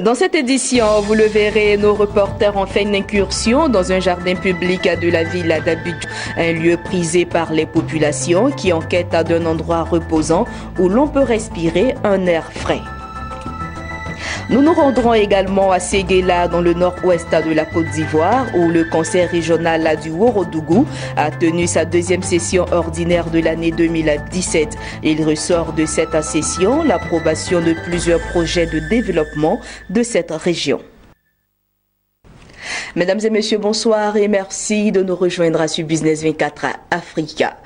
Dans cette édition, vous le verrez, nos reporters ont fait une incursion dans un jardin public de la ville d'Abidjan, un lieu prisé par les populations qui enquêtent d'un endroit reposant où l'on peut respirer un air frais. Nous nous rendrons également à Séguéla, dans le nord-ouest de la Côte d'Ivoire, où le conseil régional du Ouorodougou a tenu sa deuxième session ordinaire de l'année 2017. Il ressort de cette session l'approbation de plusieurs projets de développement de cette région. Mesdames et messieurs, bonsoir et merci de nous rejoindre sur Business 24 Africa.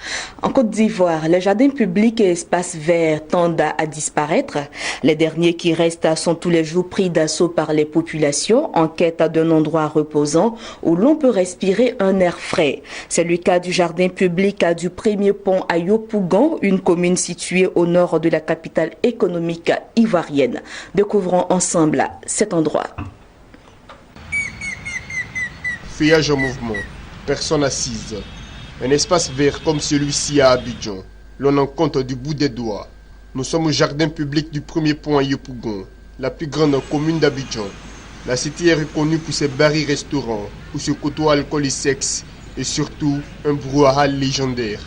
En Côte d'Ivoire, les jardins publics et espaces verts tendent à disparaître. Les derniers qui restent sont tous les jours pris d'assaut par les populations en quête d'un endroit reposant où l'on peut respirer un air frais. C'est le cas du jardin public du premier pont à Yopougon, une commune située au nord de la capitale économique ivoirienne. Découvrons ensemble cet endroit. Feuillage en mouvement, personne assise. Un espace vert comme celui-ci à Abidjan. L'on en compte du bout des doigts. Nous sommes au jardin public du premier pont à Yopougon, la plus grande commune d'Abidjan. La cité est reconnue pour ses bars restaurants, où se côtoient alcool et sexe, et surtout un brouhaha légendaire.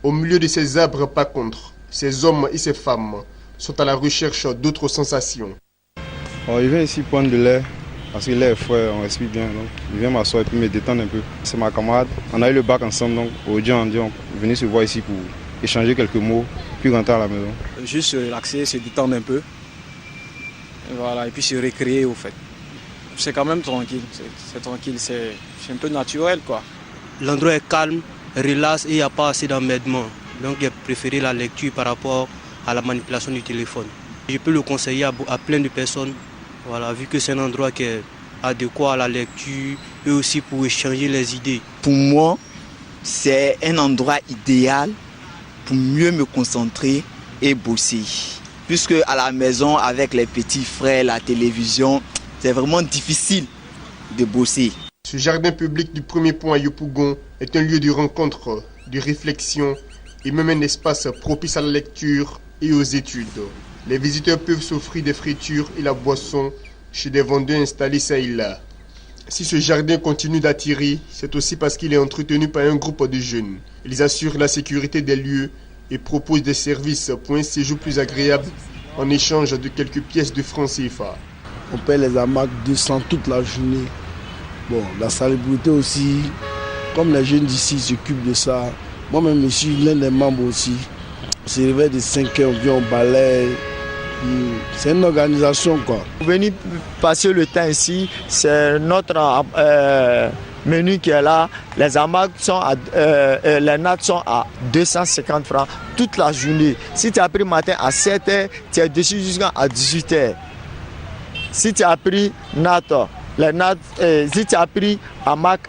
Au milieu de ces arbres, par contre, ces hommes et ces femmes sont à la recherche d'autres sensations. Je viens ici prendre de l'air. Parce que l'air est frais, on respire bien, donc je viens m'asseoir et puis me détendre un peu. C'est ma camarade, on a eu le bac ensemble, donc aujourd'hui on dit on venait se voir ici pour échanger quelques mots, puis rentrer à la maison. Juste se relaxer, se détendre un peu, et voilà, et puis se récréer au fait. C'est quand même tranquille, c'est tranquille, c'est un peu naturel quoi. L'endroit est calme, relax et il n'y a pas assez d'emmerdement. Donc j'ai préféré la lecture par rapport à la manipulation du téléphone. Je peux le conseiller à plein de personnes. Voilà, vu que c'est un endroit qui est adéquat à la lecture et aussi pour échanger les idées. Pour moi, c'est un endroit idéal pour mieux me concentrer et bosser. Puisque à la maison, avec les petits frères, la télévision, c'est vraiment difficile de bosser. Ce jardin public du premier pont à Yopougon est un lieu de rencontre, de réflexion et même un espace propice à la lecture et aux études. Les visiteurs peuvent s'offrir des fritures et la boisson chez des vendeurs installés ça et là. Si ce jardin continue d'attirer, c'est aussi parce qu'il est entretenu par un groupe de jeunes. Ils assurent la sécurité des lieux et proposent des services pour un séjour plus agréable en échange de quelques pièces de francs CFA. On paie les hamacs 200 toute la journée. Bon, la salubrité aussi, comme les jeunes d'ici s'occupent de ça. Moi-même, je suis l'un des membres aussi. On se réveille de 5 heures, on vient, on balaye. C'est une organisation quoi. Venir passer le temps ici, c'est notre menu qui est là. Les hamacs sont les nattes sont à 250 francs toute la journée. Si tu as pris matin à 7h, tu es dessus jusqu'à 18h. Si tu as pris natte, les nattes, si tu as pris hamac,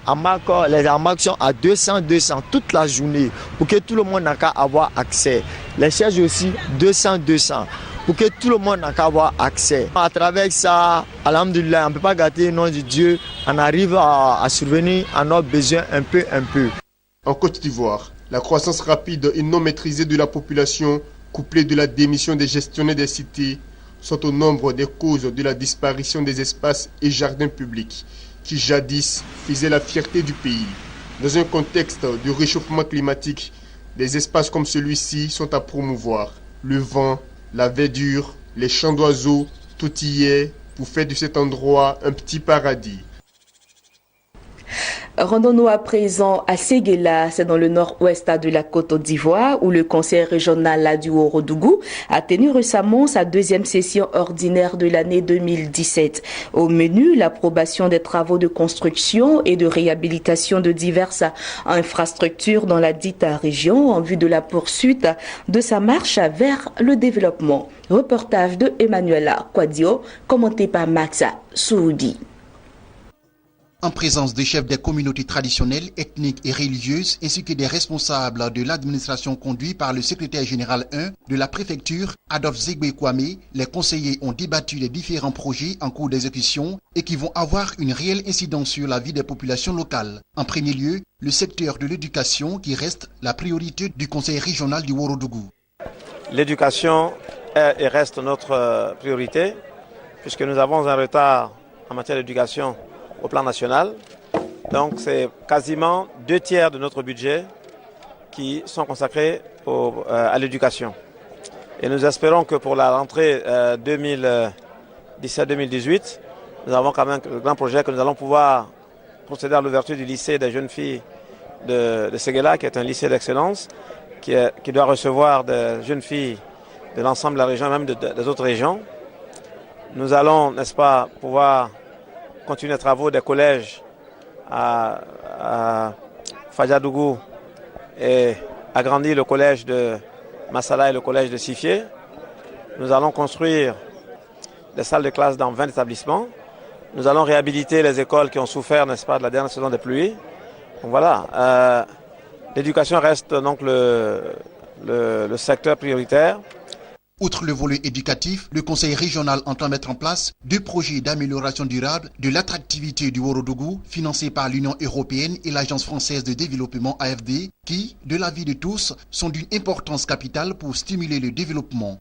les hamacs sont à 200 toute la journée pour que tout le monde n'a qu'à avoir accès. Les chaises aussi 200 pour que tout le monde n'a qu'à avoir accès. À travers ça, alhamdoulilah, on ne peut pas gâter le nom de Dieu, on arrive à survenir à nos besoins un peu. En Côte d'Ivoire, la croissance rapide et non maîtrisée de la population, couplée de la démission des gestionnaires des cités, sont au nombre des causes de la disparition des espaces et jardins publics qui jadis faisaient la fierté du pays. Dans un contexte de réchauffement climatique, des espaces comme celui-ci sont à promouvoir. Le vent, la verdure, les chants d'oiseaux, tout y est pour faire de cet endroit un petit paradis. Rendons-nous à présent à Séguéla, c'est dans le nord-ouest de la Côte d'Ivoire, où le conseil régional du Ouorodougou a tenu récemment sa deuxième session ordinaire de l'année 2017. Au menu, l'approbation des travaux de construction et de réhabilitation de diverses infrastructures dans la dite région en vue de la poursuite de sa marche vers le développement. Reportage de Emmanuela Quadio, commenté par Maxa Soudi. En présence des chefs des communautés traditionnelles, ethniques et religieuses, ainsi que des responsables de l'administration conduits par le secrétaire général 1 de la préfecture, Adolphe Zegbe Kwame, les conseillers ont débattu des différents projets en cours d'exécution et qui vont avoir une réelle incidence sur la vie des populations locales. En premier lieu, le secteur de l'éducation qui reste la priorité du conseil régional du Ouorodougou. L'éducation est et reste notre priorité. puisque nous avons un retard en matière d'éducation au plan national. Donc c'est quasiment 2/3 de notre budget qui sont consacrés à l'éducation. Et nous espérons que pour la rentrée 2017-2018, nous avons quand même un grand projet que nous allons pouvoir procéder à l'ouverture du lycée des jeunes filles de Séguéla, qui est un lycée d'excellence, qui doit recevoir des jeunes filles de l'ensemble de la région, même des autres régions. Nous allons, n'est-ce pas, pouvoir continuer les travaux des collèges à Fadjadougou et agrandir le collège de Massala et le collège de Sifié. Nous allons construire des salles de classe dans 20 établissements. Nous allons réhabiliter les écoles qui ont souffert, n'est-ce pas, de la dernière saison des pluies. Donc voilà, l'éducation reste donc le secteur prioritaire. Outre le volet éducatif, le Conseil régional entend mettre en place 2 projets d'amélioration durable de l'attractivité du Ourodougou, financés par l'Union européenne et l'Agence française de développement AFD, qui, de l'avis de tous, sont d'une importance capitale pour stimuler le développement.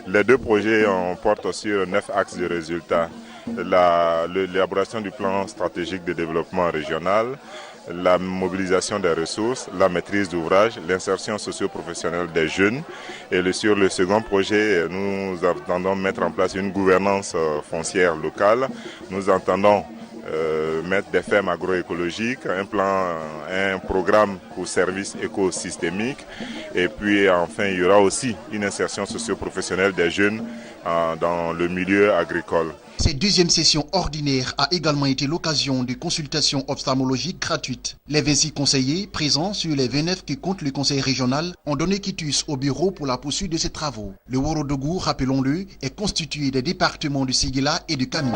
Les 2 projets portent sur 9 axes de résultats. L'élaboration du plan stratégique de développement régional, la mobilisation des ressources, la maîtrise d'ouvrage, l'insertion socio-professionnelle des jeunes. Et sur le second projet, nous entendons mettre en place une gouvernance foncière locale. Nous entendons mettre des fermes agroécologiques, un programme pour services écosystémiques. Et puis enfin, il y aura aussi une insertion socio-professionnelle des jeunes dans le milieu agricole. Cette 2e session ordinaire a également été l'occasion de consultations ophtalmologiques gratuites. Les 26 conseillers présents sur les 29 qui comptent le conseil régional ont donné quitus au bureau pour la poursuite de ces travaux. Le Ourodougou, rappelons-le, est constitué des départements de Séguéla et de Kami.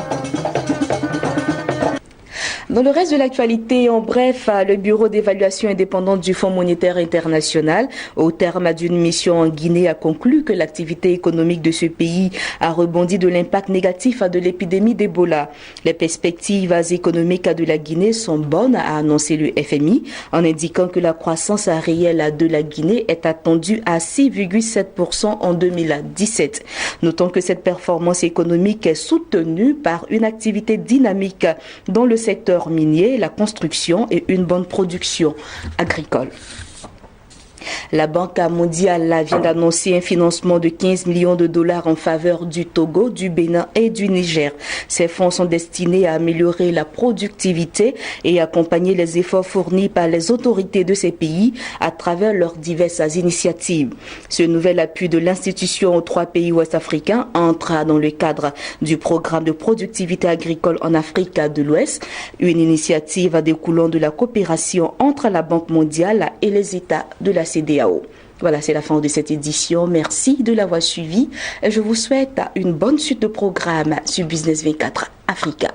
Dans le reste de l'actualité, en bref, le Bureau d'évaluation indépendante du Fonds monétaire international, au terme d'une mission en Guinée, a conclu que l'activité économique de ce pays a rebondi de l'impact négatif de l'épidémie d'Ebola. Les perspectives économiques de la Guinée sont bonnes, a annoncé le FMI, en indiquant que la croissance réelle de la Guinée est attendue à 6,7% en 2017. Notons que cette performance économique est soutenue par une activité dynamique dans le secteur minier, la construction et une bonne production agricole. La Banque mondiale vient d'annoncer un financement de 15 millions de dollars en faveur du Togo, du Bénin et du Niger. Ces fonds sont destinés à améliorer la productivité et accompagner les efforts fournis par les autorités de ces pays à travers leurs diverses initiatives. Ce nouvel appui de l'institution aux 3 pays ouest-africains entre dans le cadre du programme de productivité agricole en Afrique de l'Ouest, une initiative découlant de la coopération entre la Banque mondiale et les États de la CEDEAO. Voilà, c'est la fin de cette édition. Merci de l'avoir suivi. Je vous souhaite une bonne suite de programmes sur Business 24 Africa.